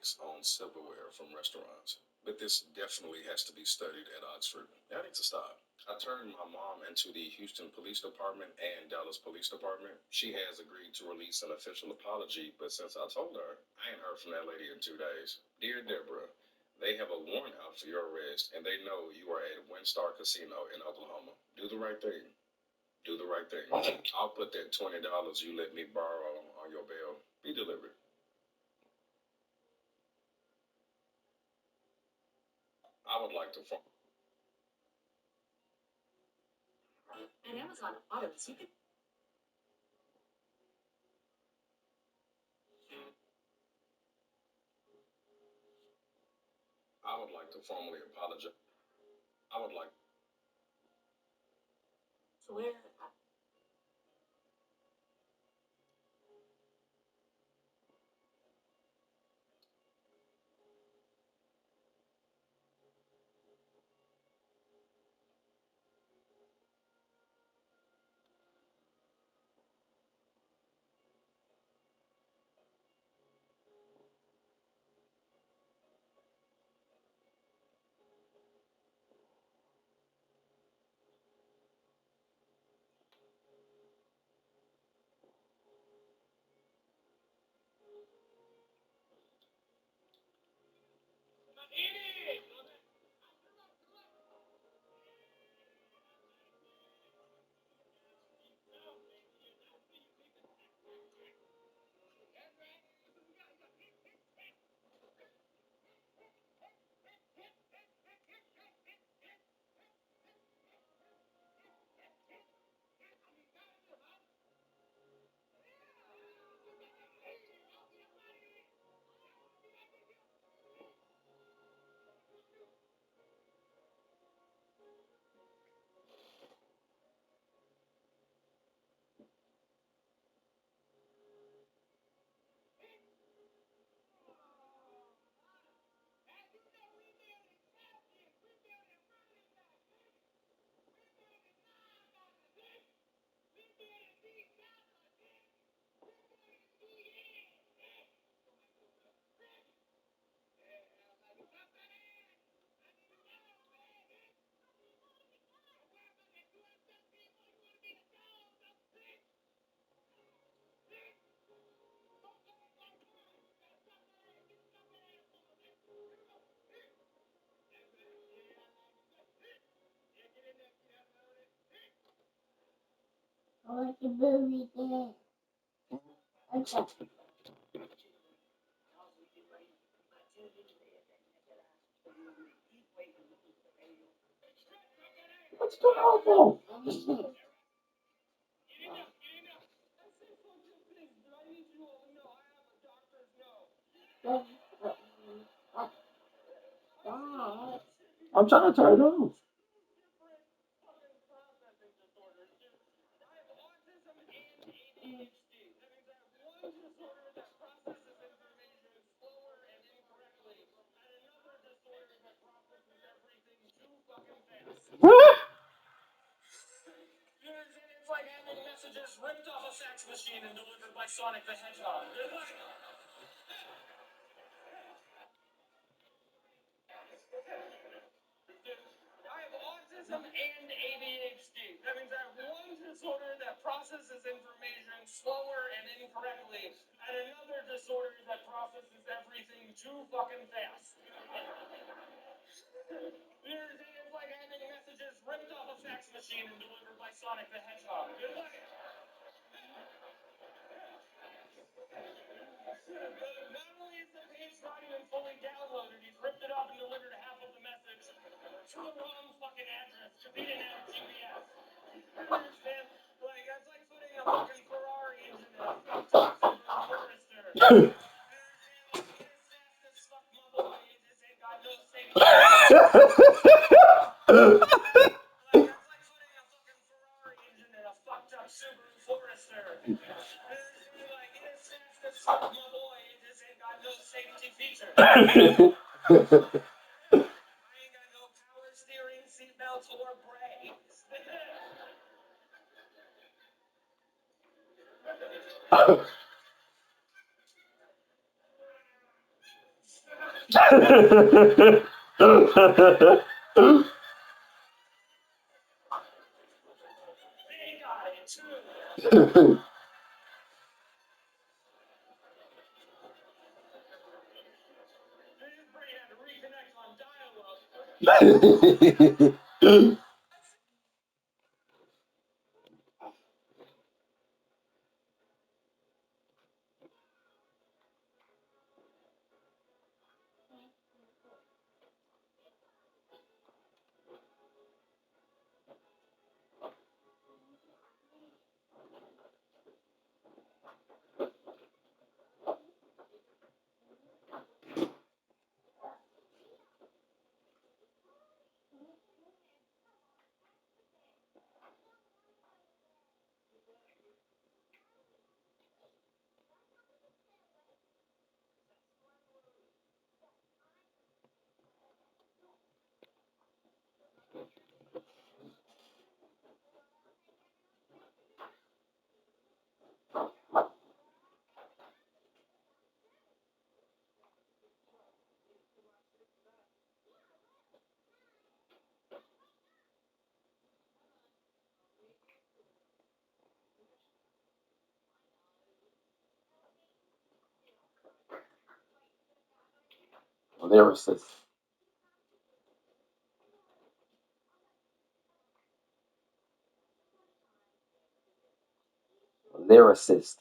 tax on silverware from restaurants. But this definitely has to be studied at Oxford. I need to stop. I turned my mom into the Houston Police Department and Dallas Police Department. She has agreed to release an official apology, but since I told her, I ain't heard from that lady in 2 days. Dear Deborah, they have a warrant out for your arrest, and they know you are at Windstar Casino in Oklahoma. Do the right thing. Do the right thing. I'll put that $20 you let me borrow on your bail. Be delivered. I would like to. I would like to formally apologize. I would like. I'm trying to turn it on. Lyricist. Lyricist.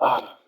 Ah.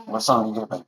What song you get back?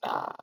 Ah.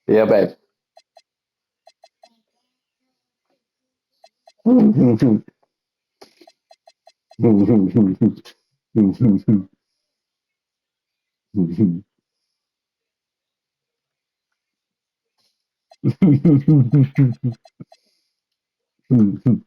Yeah, babe. What,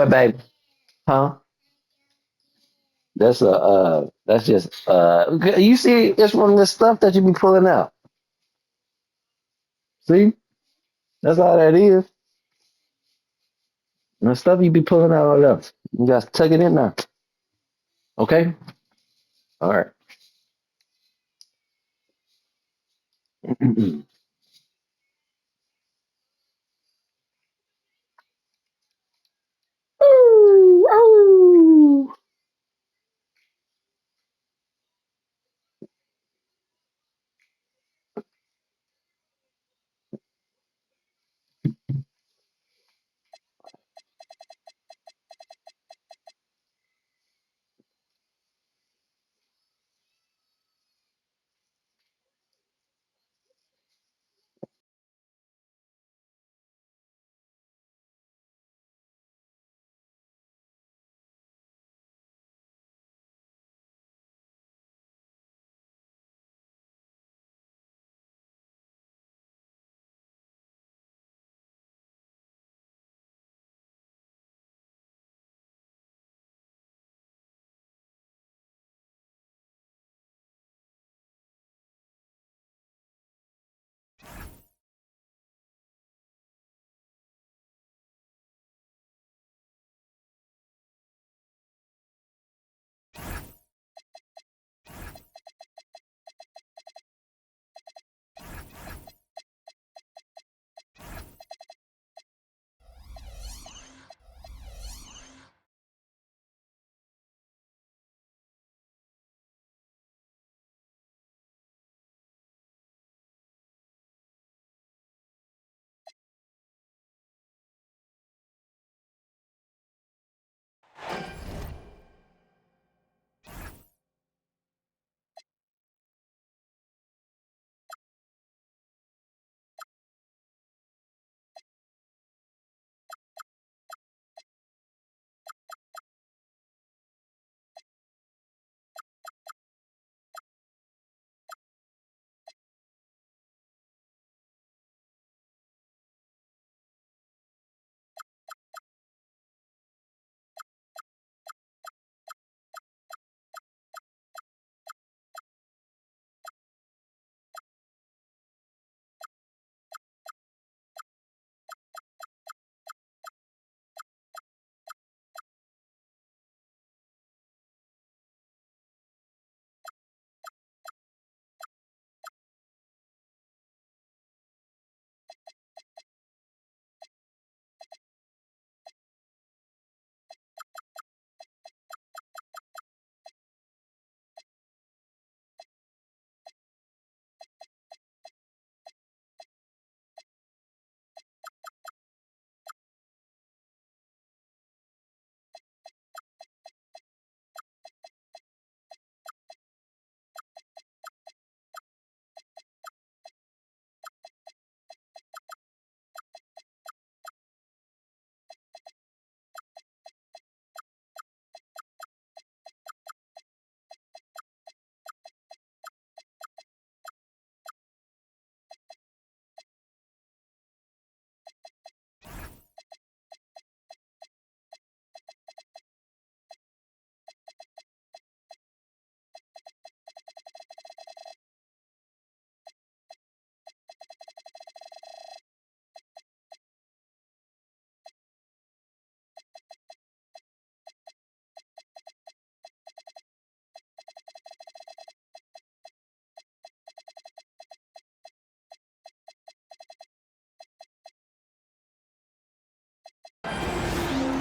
baby? Huh? That's just you see it's from the stuff that you be pulling out. See? That's all that is. The stuff you be pulling out all that. You just tuck it in now. Okay? All right. Ooh, ooh.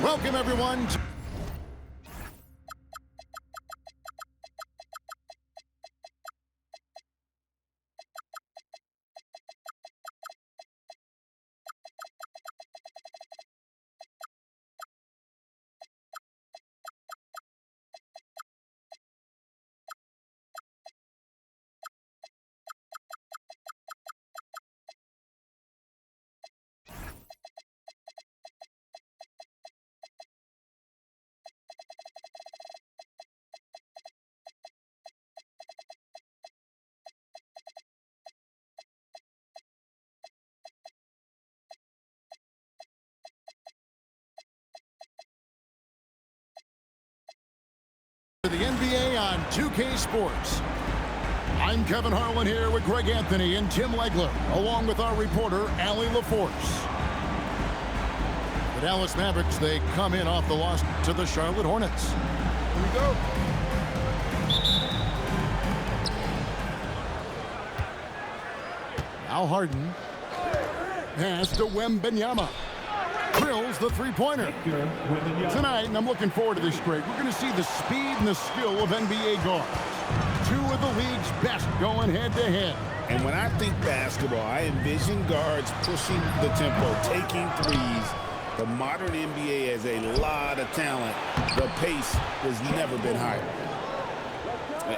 Welcome, everyone. on 2K Sports. I'm Kevin Harlan here with Greg Anthony and Tim Legler, along with our reporter, Allie LaForce. The Dallas Mavericks, they come in off the loss to the Charlotte Hornets. Here we go. Now Harden. Pass to Wembanyama. Drills the three-pointer. Tonight, and I'm looking forward to this, Greg, we're going to see the speed and the skill of NBA guards. Two of the league's best going head-to-head. And when I think basketball, I envision guards pushing the tempo, taking threes. The modern NBA has a lot of talent. The pace has never been higher.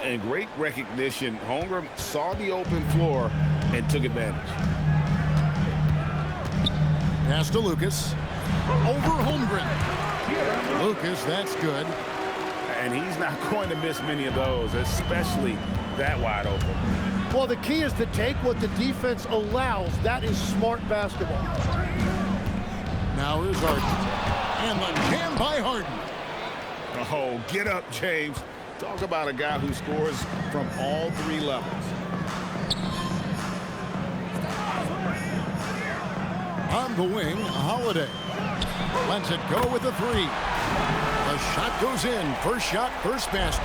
And great recognition. Holmgren saw the open floor and took advantage. Pass to Lucas. Over Holmgren. Lucas, that's good. And he's not going to miss many of those, especially that wide open. Well, the key is to take what the defense allows. That is smart basketball. Now here's Harden. And the jam by Harden. Oh, get up, James. Talk about a guy who scores from all three levels. On the wing, Holiday. Lets it go with a three. The shot goes in. First shot, first basket.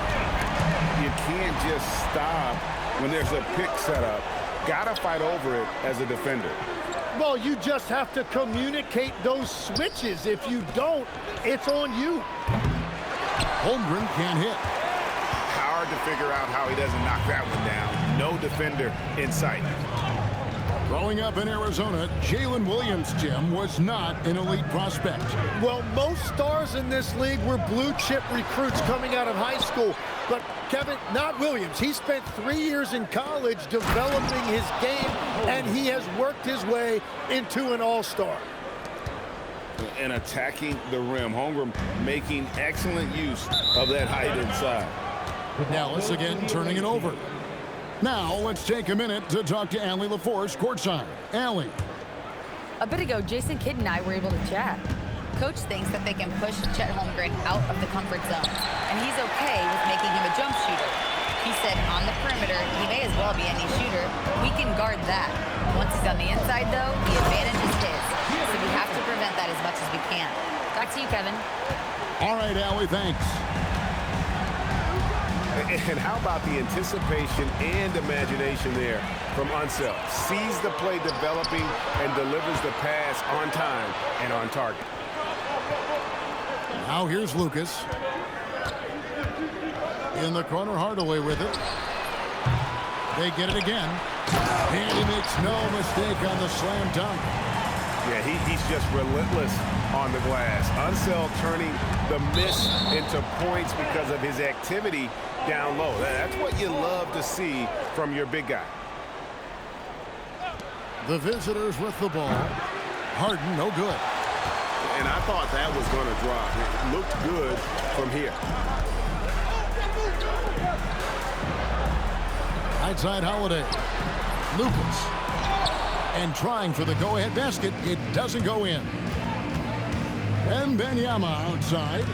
You can't just stop when there's a pick set up. Gotta fight over it as a defender. Well, you just have to communicate those switches. If you don't, it's on you. Holmgren can't hit. Hard to figure out how he doesn't knock that one down. No defender in sight. Growing up in Arizona, Jalen Williams, Jim, was not an elite prospect. Well, most stars in this league were blue-chip recruits coming out of high school. But, Kevin, not Williams. He spent 3 years in college developing his game, and he has worked his way into an all-star. And attacking the rim. Holmgren making excellent use of that height inside. Dallas again turning it over. Now, let's take a minute to talk to Allie LaForce courtside. Allie. A bit ago, Jason Kidd and I were able to chat. Coach thinks that they can push Chet Holmgren out of the comfort zone, and he's okay with making him a jump shooter. He said on the perimeter, he may as well be any shooter. We can guard that. Once he's on the inside, though, the advantage is his. So we have to prevent that as much as we can. Back to you, Kevin. All right, Allie, thanks. And how about the anticipation and imagination there from Unseld? Sees the play developing and delivers the pass on time and on target. Now here's Lucas. In the corner, Hardaway with it. They get it again. And he makes no mistake on the slam dunk. Yeah, he's just relentless on the glass. Unseld turning the miss into points because of his activity down low. That's what you love to see from your big guy. The visitors with the ball. Harden, no good. And I thought that was going to drop. It looked good from here. Outside Holiday. Lucas. And trying for the go-ahead basket. It doesn't go in. Wembanyama outside.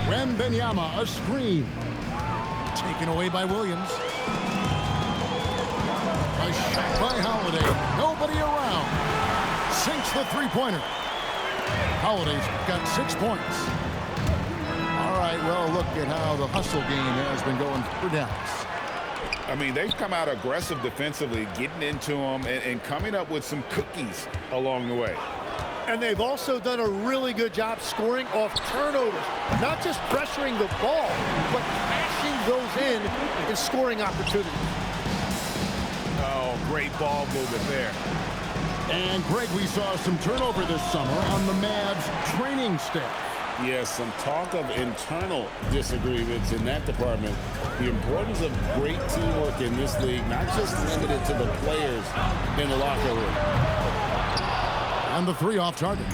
Wembanyama, a screen. Taken away by Williams. A shot by Holiday. Nobody around. Sinks the three-pointer. Holiday's got 6 points. All right, well, look at how the hustle game has been going for Dallas. I mean, they've come out aggressive defensively, getting into them and coming up with some cookies along the way. And they've also done a really good job scoring off turnovers. Not just pressuring the ball, but cashing those in and scoring opportunities. Oh, great ball movement there. And, Greg, we saw some turnover this summer on the Mavs training staff. Yes, some talk of internal disagreements in that department. The importance of great teamwork in this league, not just limited to the players in the locker room. And the three off target.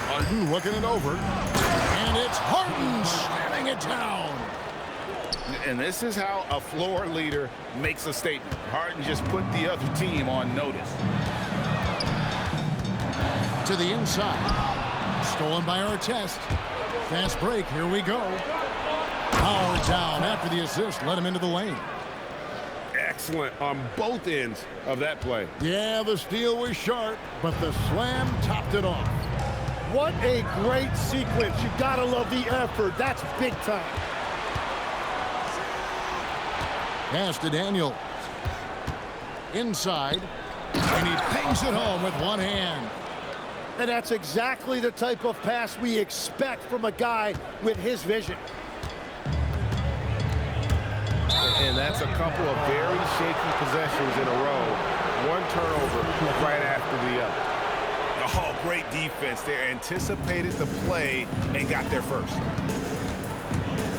Harden looking it over. And it's Harden slamming it down. And this is how a floor leader makes a statement. Harden just put the other team on notice. To the inside. Stolen by Artest. Fast break. Here we go. Power down after the assist. Let him into the lane. Excellent on both ends of that play. Yeah, the steal was sharp, but the slam topped it off. What a great sequence. You gotta love the effort. That's big time. Pass to Daniels. Inside. And he pings it home with one hand. And that's exactly the type of pass we expect from a guy with his vision. And that's a couple of very shaky possessions in a row. One turnover right after the other. Oh, great defense. They anticipated the play and got there first.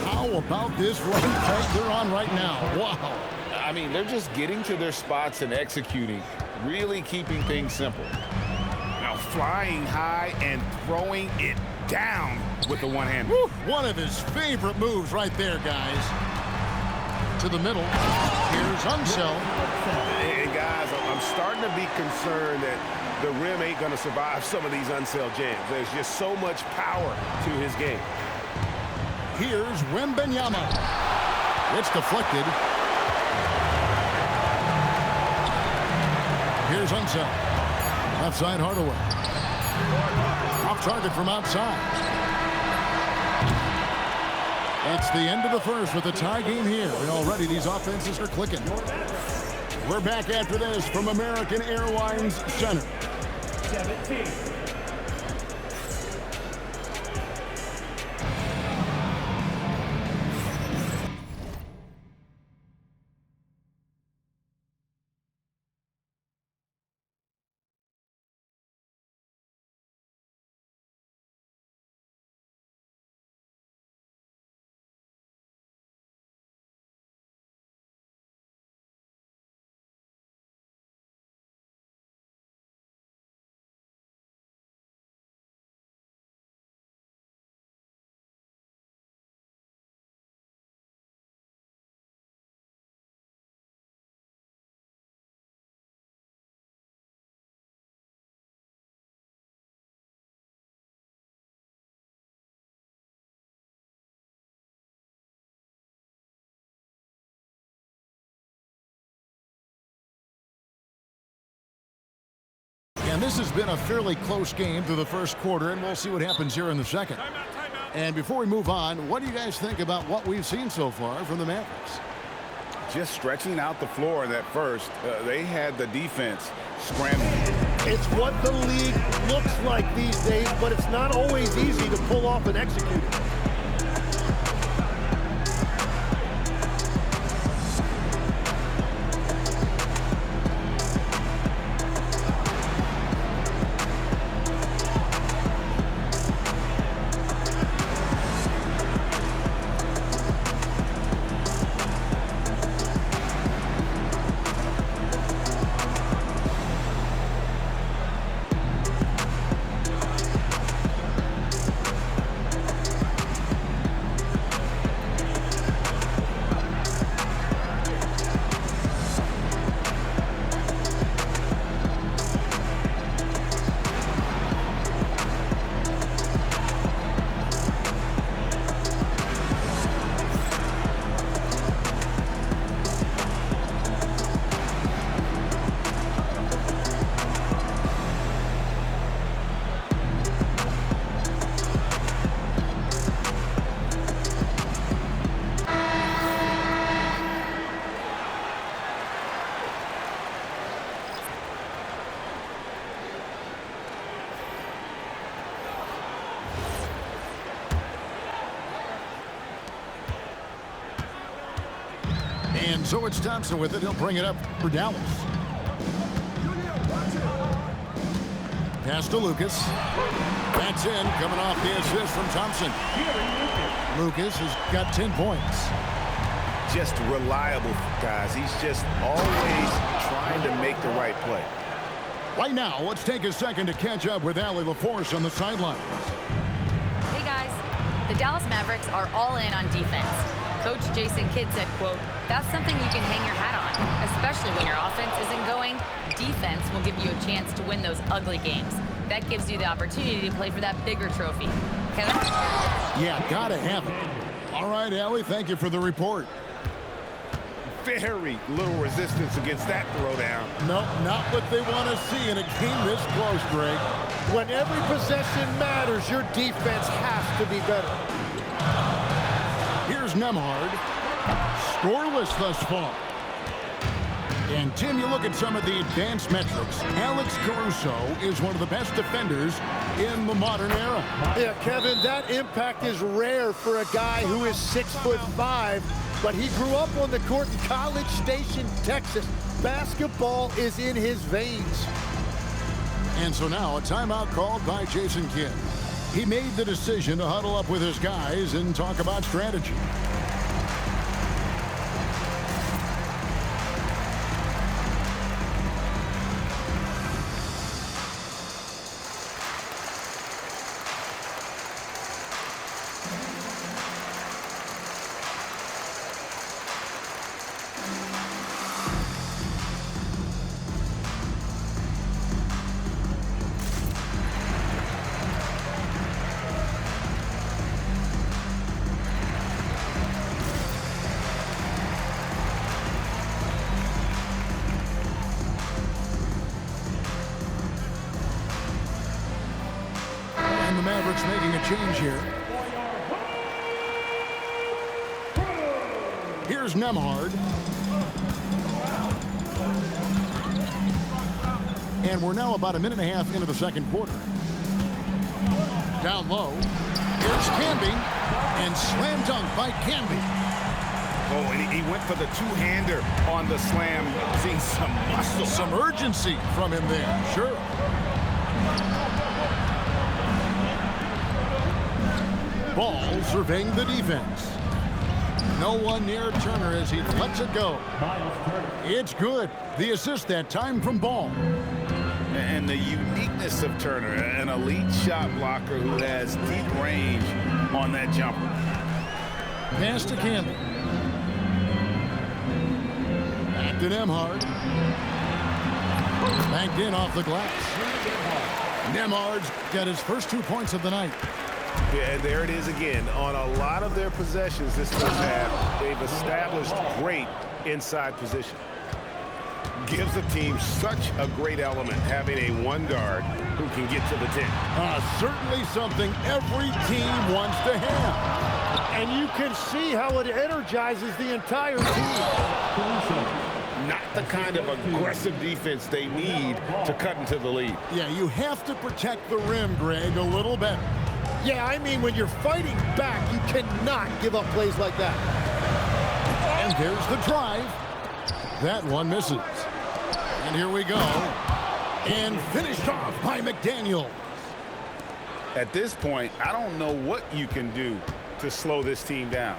How about this run play they're on right now? Wow. I mean, they're just getting to their spots and executing, really keeping things simple. Now flying high and throwing it down with the one hand. One of his favorite moves right there, guys. To the middle. Here's Unseld. And guys, I'm starting to be concerned that the rim ain't going to survive some of these Unseld jams. There's just so much power to his game. Here's Wembanyama. It's deflected. Here's Unseld. Left side Hardaway. Off target from outside. It's the end of the first with a tie game here. And already these offenses are clicking. We're back after this from American Airlines Center. 17. And this has been a fairly close game through the first quarter, and we'll see what happens here in the second. And before we move on, what do you guys think about what we've seen so far from the Mavericks? Just stretching out the floor in that first. They had the defense scrambling. It's what the league looks like these days, but it's not always easy to pull off and execute. And so it's Thompson with it. He'll bring it up for Dallas. Pass to Lucas. That's in, coming off the assist from Thompson. Lucas has got 10 points. Just reliable, guys. He's just always trying to make the right play. Right now, let's take a second to catch up with Allie LaForce on the sidelines. Hey guys, the Dallas Mavericks are all in on defense. Coach Jason Kidd said, quote, "That's something you can hang your hat on, especially when your offense isn't going. Defense will give you a chance to win those ugly games. that gives you the opportunity to play for that bigger trophy. Kevin? Yeah, gotta have it. All right, Allie, thank you for the report. Very little resistance against that throwdown. No, not what they want to see in a game this close, Greg. When every possession matters, your defense has to be better. Here's Nembhard. Scoreless thus far. And, Tim, you look at some of the advanced metrics. Alex Caruso is one of the best defenders in the modern era. Yeah, Kevin, that impact is rare for a guy who is 6'5", but he grew up on the court in College Station, Texas. Basketball is in his veins. And so now a timeout called by Jason Kidd. He made the decision to huddle up with his guys and talk about strategy. And the Mavericks making a change here. Here's Nembhard. And we're now about a minute and a half into the second quarter. Down low. Here's Camby. And slam dunk by Camby. Oh, and he went for the two-hander on the slam. Seeing some muscle. Some urgency from him there. Sure. Ball surveying the defense. No one near Turner as he lets it go. It's good. The assist that time from Ball. And the uniqueness of Turner, an elite shot blocker who has deep range on that jumper. Pass to Campbell. Back to Nembhard. Banked in off the glass. Nembhard's got his first 2 points of the night. Yeah, and there it is again. On a lot of their possessions this first half, they've established great inside position. Gives the team such a great element having a one guard who can get to the 10. Certainly something every team wants to have. And you can see how it energizes the entire team. Not the kind of aggressive defense they need to cut into the lead. Yeah, you have to protect the rim, Greg, a little better. Yeah, I mean, when you're fighting back, you cannot give up plays like that. And there's the drive. That one misses. And here we go. And finished off by McDaniel. At this point, I don't know what you can do to slow this team down.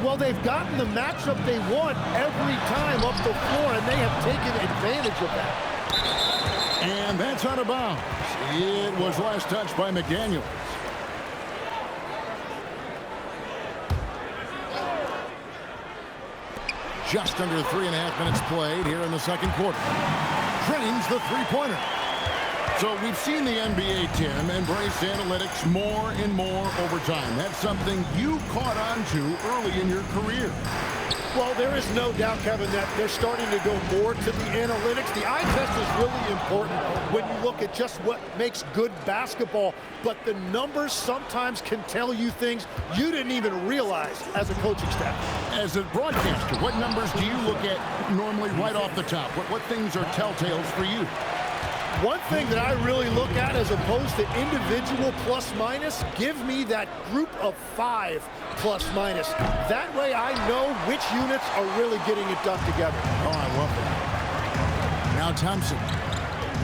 Well, they've gotten the matchup they want every time up the floor, and they have taken advantage of that. And that's out of bounds. It was last touched by McDaniel. Just under 3.5 minutes played here in the second quarter. Drains the three-pointer. So we've seen the NBA, Tim, embrace analytics more and more over time. That's something you caught on to early in your career. Well, there is no doubt, Kevin, that they're starting to go more to the analytics. The eye test is really important when you look at just what makes good basketball. But the numbers sometimes can tell you things you didn't even realize as a coaching staff. As a broadcaster, what numbers do you look at normally right off the top? What things are telltales for you? One thing that I really look at as opposed to individual plus-minus, give me that group of 5 plus-minus. That way I know which units are really getting it done together. Oh, I love that. Now Thompson,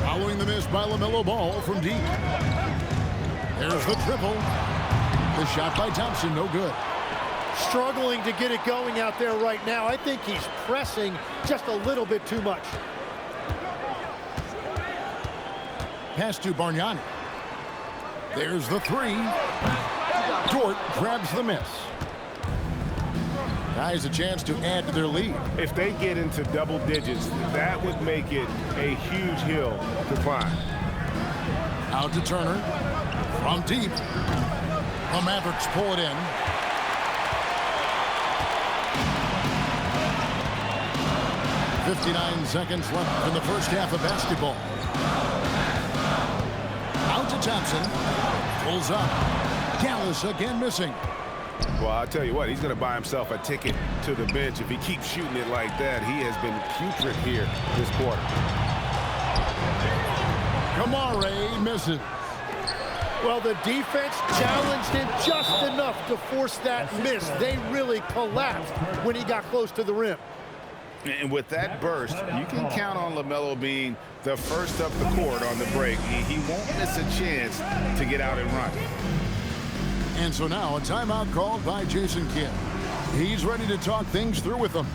following the miss by LaMelo Ball from deep. There's the triple. The shot by Thompson, no good. Struggling to get it going out there right now. I think he's pressing just a little bit too much. Pass to Bargnani. There's the three. Dort grabs the miss. Guys, a chance to add to their lead. If they get into double digits, that would make it a huge hill to climb. Out to Turner. From deep. The Mavericks pull it in. .59 seconds left in the first half of basketball. Out to Thompson. Pulls up. Dallas again missing. Well, I'll tell you what, he's going to buy himself a ticket to the bench. If he keeps shooting it like that, he has been putrid here this quarter. Kamare misses. Well, the defense challenged him just enough to force that miss. They really collapsed when he got close to the rim. And with that burst, you can count on LaMelo being the first up the court on the break. He won't miss a chance to get out and run. And so now a timeout called by Jason Kidd. He's ready to talk things through with them.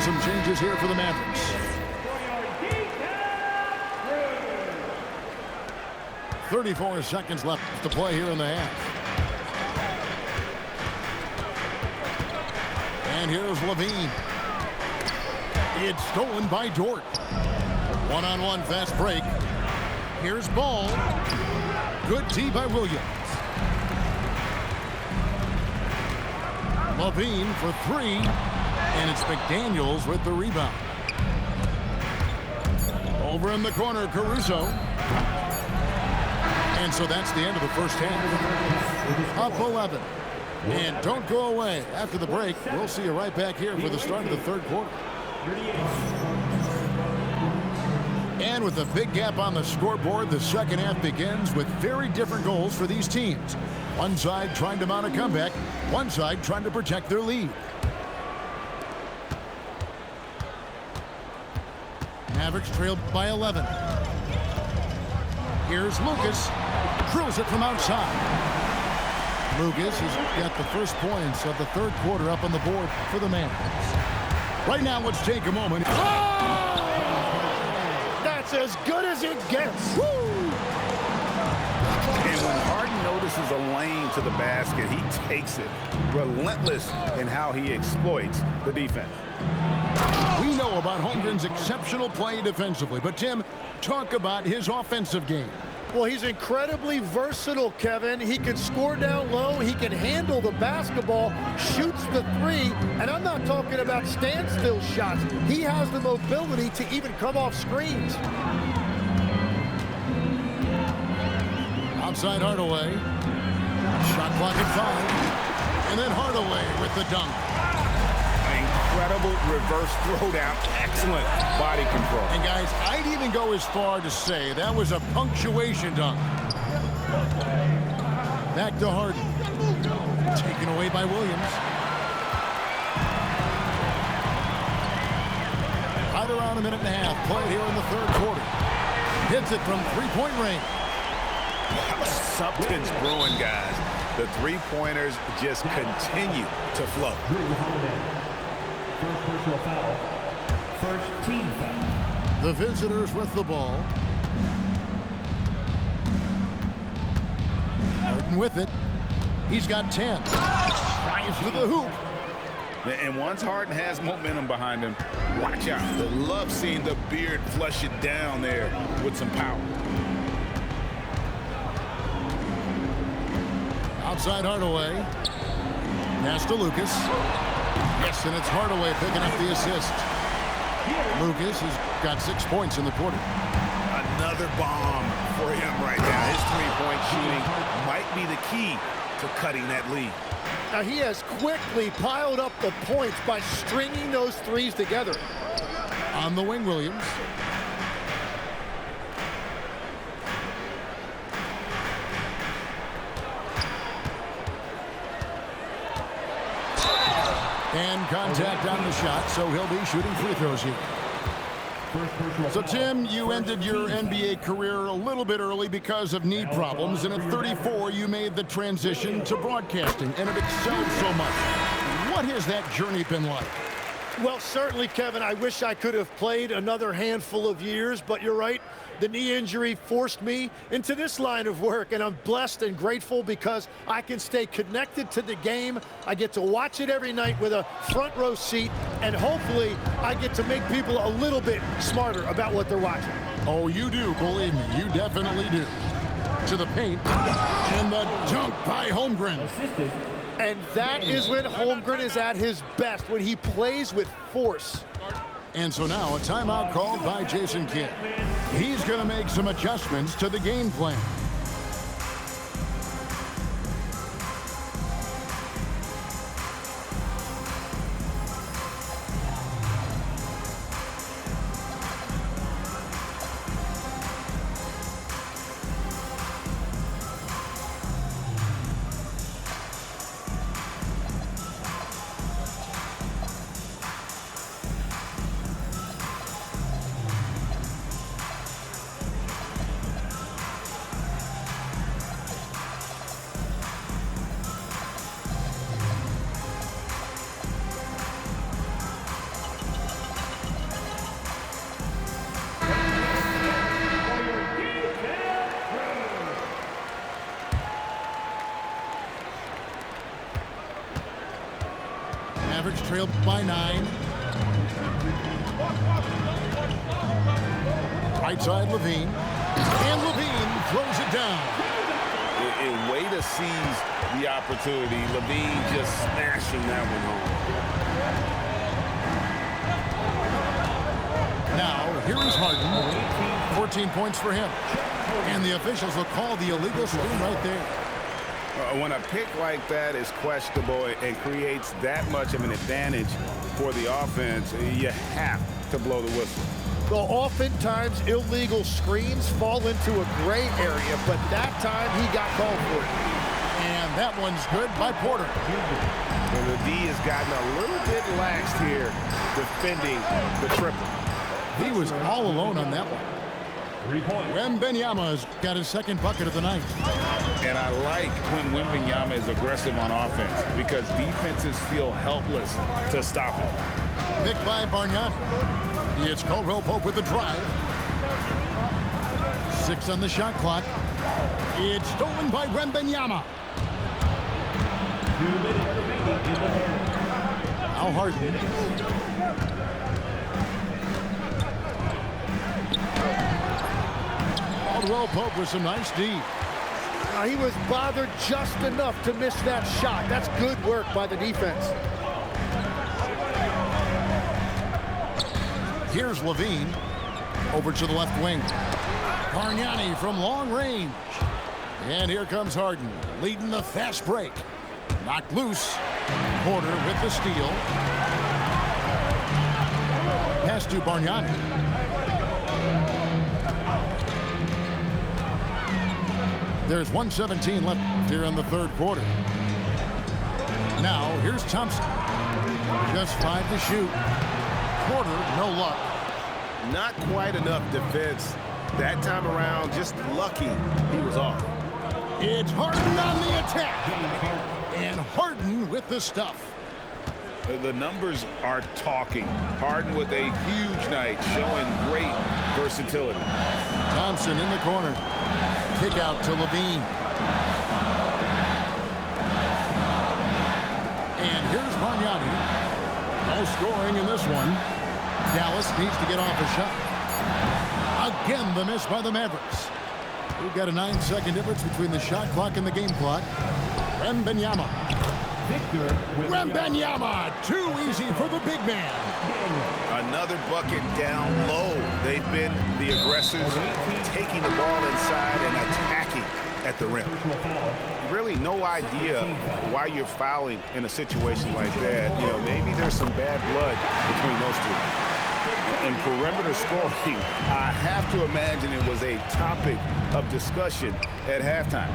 Some changes here for the Mavericks. .34 seconds left to play here in the half. And here's Levine. It's stolen by Dort. One-on-one fast break. Here's Ball. Good tee by Williams. Levine for three. And it's McDaniels with the rebound. Over in the corner, Caruso. And so that's the end of the first half. Up 11. And don't go away. After the break, we'll see you right back here for the start of the third quarter. And with a big gap on the scoreboard, the second half begins with very different goals for these teams. One side trying to mount a comeback, one side trying to protect their lead. Mavericks trailed by 11. Here's Lucas. Drills it from outside. Lucas has got the first points of the third quarter up on the board for the Mavericks. Right now, let's take a moment. Oh! That's as good as it gets. Woo! And when Harden notices a lane to the basket, he takes it. Relentless in how he exploits the defense. We know about Holmgren's exceptional play defensively, but Tim, talk about his offensive game. Well, he's incredibly versatile, Kevin. He can score down low. He can handle the basketball, shoots the three, and I'm not talking about standstill shots. He has the mobility to even come off screens. Outside Hardaway. Shot clock at 5. And then Hardaway with the dunk. Incredible reverse throwdown. Excellent body control. And guys, I'd even go as far to say that was a punctuation dunk. Back to Harden. Taken away by Williams. Right around a minute and a half played here in the third quarter. Hits it from three-point range. Something's brewing, guys. The three-pointers just continue to flow. First personal foul. First team foul. The visitors with the ball. Harden with it. He's got 10. Drives to the hoop. And once Harden has momentum behind him, watch out. I love seeing the beard flush it down there with some power. Outside Hardaway. Pass to Lucas. Yes, and it's Hardaway picking up the assist. Lucas has got 6 points in the quarter. Another bomb for him right now. His three-point shooting might be the key to cutting that lead. Now, he has quickly piled up the points by stringing those threes together. On the wing, Williams. And contact on the shot, so he'll be shooting free throws here. So, Tim, you ended your NBA career a little bit early because of knee problems, and at 34, you made the transition to broadcasting, and it excelled so much. What has that journey been like? Well, certainly, Kevin, I wish I could have played another handful of years, but you're right. The knee injury forced me into this line of work, and I'm blessed and grateful because I can stay connected to the game. I get to watch it every night with a front row seat, and hopefully I get to make people a little bit smarter about what they're watching. Oh, you do, believe me, you definitely do. To the paint, and the dunk by Holmgren. And that is when Holmgren is at his best, when he plays with force. And so now a timeout called by Jason Kidd. He's going to make some adjustments to the game plan. Mavericks trailed by 9. Right side, Levine. And Levine throws it down. A way to seize the opportunity. Levine just smashing that one home. Now, here is Harden. 14 points for him. And the officials will call the illegal screen right there. When a pick like that is questionable and creates that much of an advantage for the offense, you have to blow the whistle. Well, oftentimes illegal screens fall into a gray area, but that time he got called for it. And that one's good by Porter. And the D has gotten a little bit laxed here defending the triple. He was all alone on that one. Wembanyama's got his second bucket of the night. And I like when Wembanyama is aggressive on offense because defenses feel helpless to stop him. Picked by Bargnani. It's Caldwell Pope with the drive. 6 on the shot clock. It's stolen by Wembanyama. Al Harden. Caldwell Pope with some nice D. He was bothered just enough to miss that shot. That's good work by the defense. Here's Levine over to the left wing. Bargnani from long range. And here comes Harden leading the fast break. Knocked loose. Porter with the steal. Pass to Bargnani. There's 1:17 left here in the third quarter. Now, here's Thompson. Just 5 to shoot. Porter, no luck. Not quite enough defense that time around. Just lucky he was off. It's Harden on the attack. And Harden with the stuff. The numbers are talking. Harden with a huge night, showing great versatility. Thompson in the corner. Kick out to Levine. And here's Bargnani. No scoring in this one. Dallas needs to get off a shot. Again, the miss by the Mavericks. We've got a 9-second difference between the shot clock and the game clock. Wembanyama. Wembanyama, too easy for the big man. Another bucket down low. They've been the aggressors, taking the ball inside and attacking at the rim. Really no idea why you're fouling in a situation like that. You know, maybe there's some bad blood between those two. And perimeter scoring, I have to imagine it was a topic of discussion at halftime.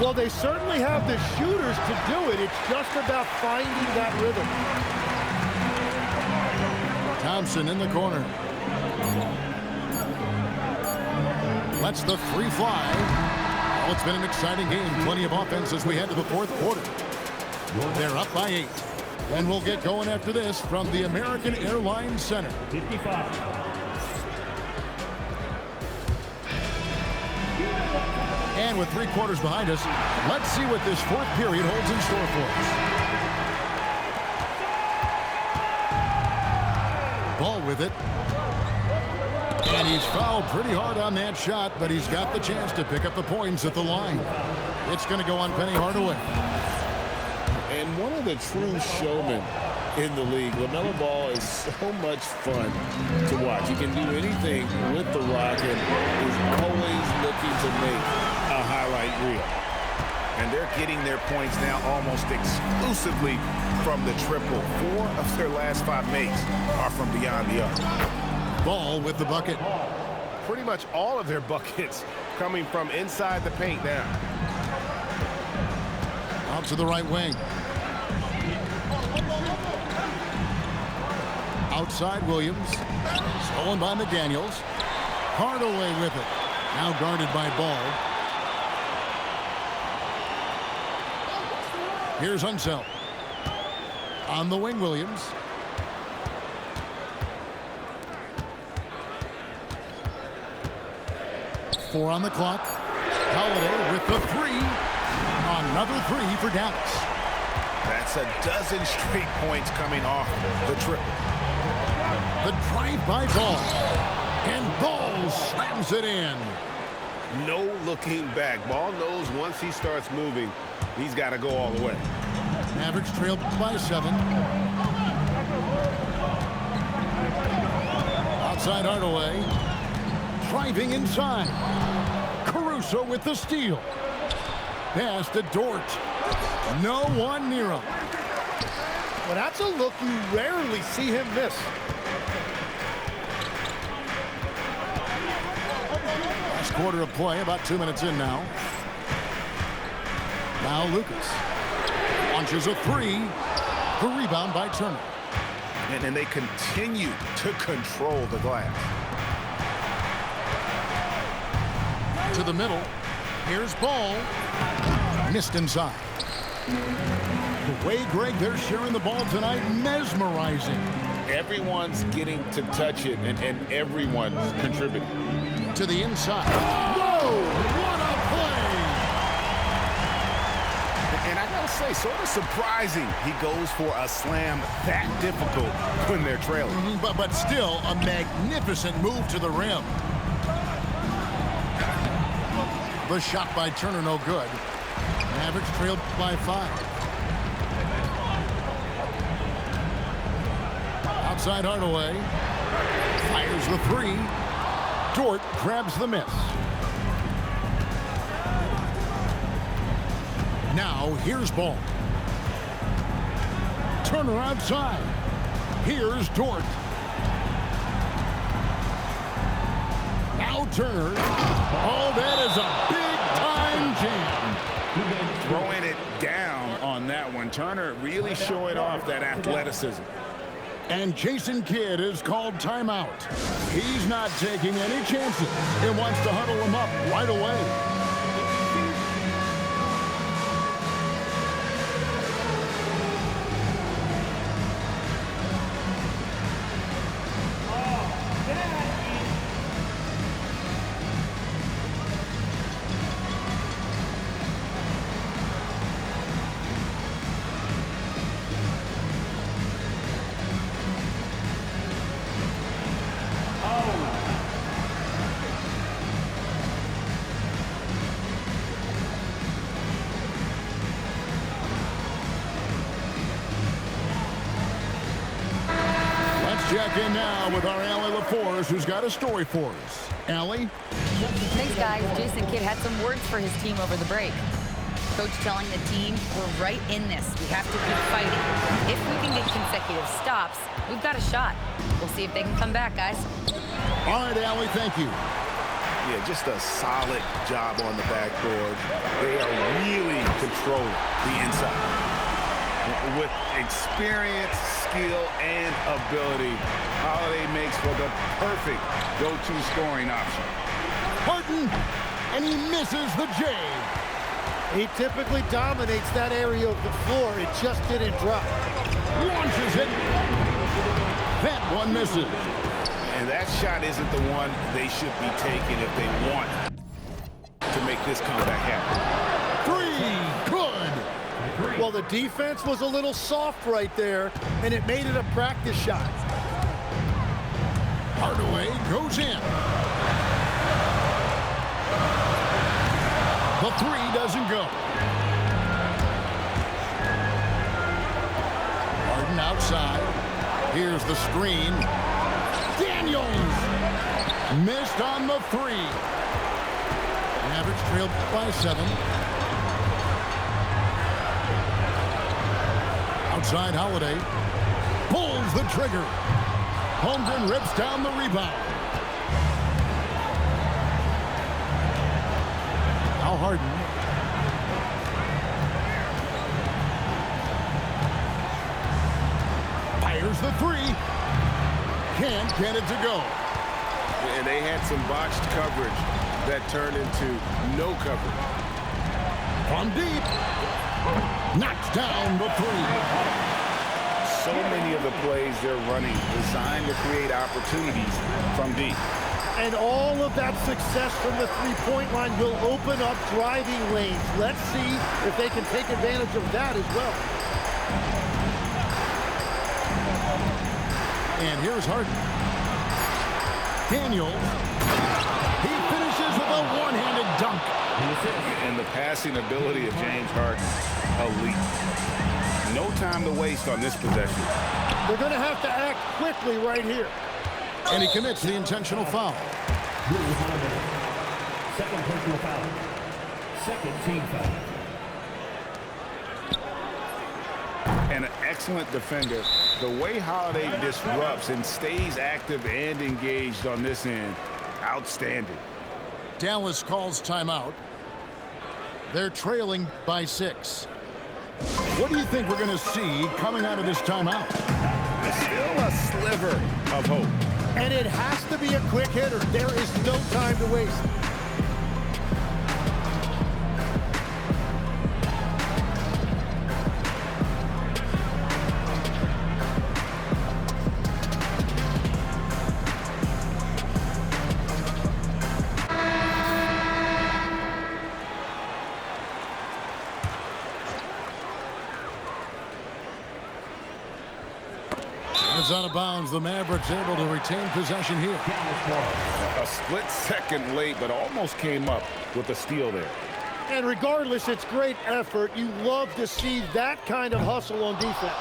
Well, they certainly have the shooters to do it. It's just about finding that rhythm. Thompson in the corner. Lets the free fly. Well, it's been an exciting game. Plenty of offense as we head to the fourth quarter. They're up by 8. And we'll get going after this from the American Airlines Center. 55. And with 3 quarters behind us, let's see what this fourth period holds in store for us. Ball with it. And he's fouled pretty hard on that shot, but he's got the chance to pick up the points at the line. It's going to go on Penny Hardaway. And one of the true showmen in the league, LaMelo Ball is so much fun to watch. He can do anything with the rock and is always looking to make a highlight reel. And they're getting their points now almost exclusively from the triple. 4 of their last 5 makes are from beyond the arc. Ball with the bucket. Pretty much all of their buckets coming from inside the paint now. Out to the right wing. Outside Williams. Stolen by McDaniels. Hardaway with it. Now guarded by Ball. Here's Unseld. On the wing, Williams. Four on the clock. Holiday with the 3. Another 3 for Dallas. That's a dozen straight points coming off the triple. The drive by Ball. And Ball slams it in. No looking back. Ball knows once he starts moving, he's got to go all the way. Mavericks trailed by 7. Outside Hardaway. Driving inside. Caruso with the steal. Pass to Dort. No one near him. Well, that's a look you rarely see him miss. Last quarter of play, about 2 minutes in now. Now Lucas launches a 3. The rebound by Turner. And they continue to control the glass. To the middle. Here's Ball. Missed inside. The way, Greg, they're sharing the ball tonight, mesmerizing. Everyone's getting to touch it, and everyone's contributing. To the inside. Whoa! What a play! And I gotta say, sort of surprising he goes for a slam that difficult when they're trailing. But still a magnificent move to the rim. The shot by Turner, no good. Mavericks trailed by 5. Outside Hardaway. Fires the 3. Dort grabs the miss. Now here's Ball. Turner outside. Here's Dort. Now Turner. Oh, that is a big-time jam. Throwing it down on that one. Turner really showing off that athleticism. And Jason Kidd is called timeout. He's not taking any chances. He wants to huddle him up right away. Check in now with our Allie LaForce, who's got a story for us. Allie? Thanks, guys. Jason Kidd had some words for his team over the break. Coach telling the team, we're right in this. We have to keep fighting. If we can get consecutive stops, we've got a shot. We'll see if they can come back, guys. All right, Allie, thank you. Yeah, just a solid job on the backboard. They are really controlling the inside. with experience, skill, and ability, Holiday makes for the perfect go-to scoring option. Harden, and he misses the J. He typically dominates that area of the floor. It just didn't drop. Launches it. That one misses. And that shot isn't the one they should be taking if they want to make this comeback happen. Three, good. Well, the defense was a little soft right there, and it made it a practice shot. Hardaway goes in. The three doesn't go. Harden outside. Here's the screen. Daniels missed on the three. Mavericks trailed by 7. Outside Holiday. Pulls the trigger. Holmgren rips down the rebound. Now Harden. Fires the three. Can't get it to go. And they had some botched coverage that turned into no coverage. From deep. Knocks down the three. So many of the plays they're running designed to create opportunities from deep. And all of that success from the three-point line will open up driving lanes. Let's see if they can take advantage of that as well. And here's Harden. Daniels. He finishes with a one-handed dunk. And the passing ability of James Harden, elite. No time to waste on this possession. They're going to have to act quickly right here. And he commits the intentional foul. Second personal foul. Second team foul. And an excellent defender. The way Holiday disrupts and stays active and engaged on this end, outstanding. Dallas calls timeout. They're trailing by 6. What do you think we're going to see coming out of this timeout? Still a sliver of hope. And it has to be a quick hitter. There is no time to waste. It's out of bounds. The Mavericks able to retain possession here. A split second late, but almost came up with a steal there. And regardless, it's great effort. You love to see that kind of hustle on defense.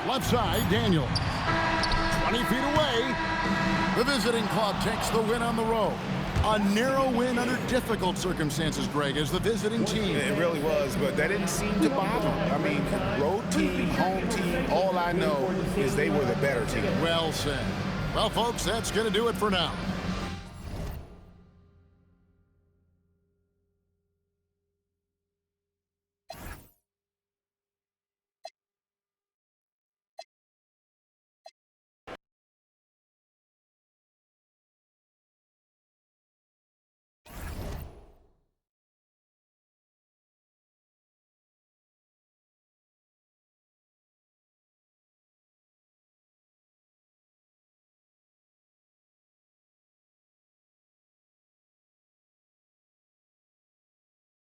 Left side, Daniel. 20 feet away. The visiting club takes the win on the road. A narrow win under difficult circumstances, Greg, as the visiting team. It really was, but that didn't seem to bother them. I mean, road team, home team, all I know is they were the better team. Well said. Well, folks, that's going to do it for now.